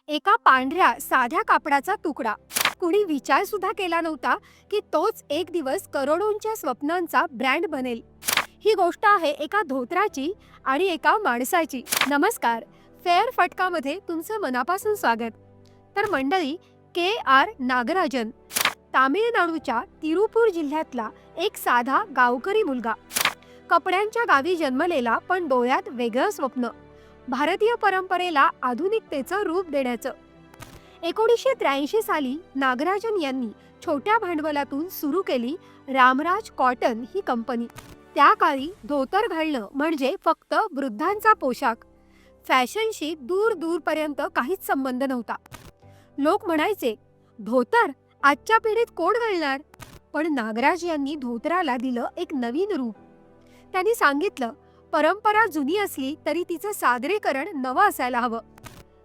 एका पांढऱ्या साध्या कापडाचा तुकडा. कुणी विचार सुद्धा केला नव्हता की तोच एक दिवस करोडोंच्या स्वप्नांचा ब्रँड बनेल. ही गोष्ट आहे एका धोतराची आणि एका माणसाची. नमस्कार, फेअर फटकामध्ये तुमचं मनापासून स्वागत. तर मंडळी, के.आर. नागराजन तामिळनाडूच्या तिरुपूर जिल्ह्यातला एक साधा गावकरी मुलगा. कपड्यांच्या गावी जन्मलेला, पण डोळ्यात वेगळं स्वप्न, भारतीय परंपरेला आधुनिकतेचं रूप देण्याचं. 1983 साली नागराजन यांनी छोट्या भांडवलातून सुरू केली रामराज कॉटन ही कंपनी. त्या काळी धोतर घालणं म्हणजे फक्त वृद्धांचा पोशाख. फॅशनशी दूर दूरपर्यंत काहीच संबंध नव्हता. लोक म्हणायचे, धोतर आजच्या पिढीत कोण घालणार? पण नागराज यांनी धोतराला दिलं एक नवीन रूप. त्यांनी सांगितलं, परंपरा जुनी असली तरी तिचं सादरीकरण नवं असायला हवं.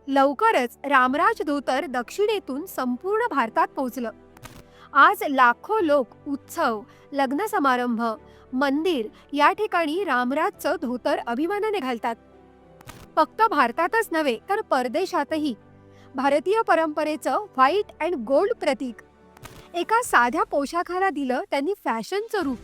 लवकरच रामराज धोतर दक्षिणेतून संपूर्ण भारतात पोहोचलं. आज लाखो लोक उत्सव, लग्न समारंभ, मंदिर या ठिकाणी रामराजचं धोतर अभिमानाने घालतात. फक्त भारतातच नव्हे तर परदेशातही. भारतीय परंपरेचं व्हाईट अँड गोल्ड प्रतीक. एका साध्या पोशाखाला दिलं त्यांनी फॅशनचं रूप,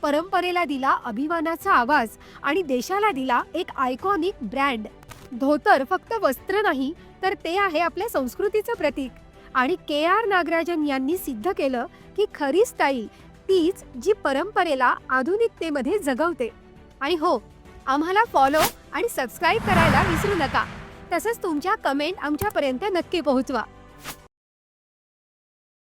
परंपरेला दिला अभिमानाचा आवाज आणि देशाला दिला एक आयकॉनिक ब्रँड. धोतर फक्त वस्त्र नाही, तर ते आहे आपल्या संस्कृतीचं प्रतीक. आणि के.आर. नागराजन यांनी सिद्ध केलं की खरी स्टाईल तीच जी परंपरेला आधुनिकतेमध्ये जगवते. आणि हो, आम्हाला फॉलो आणि सबस्क्राईब करायला विसरू नका. तसंच तुमच्या कमेंट आमच्यापर्यंत नक्की पोहोचवा.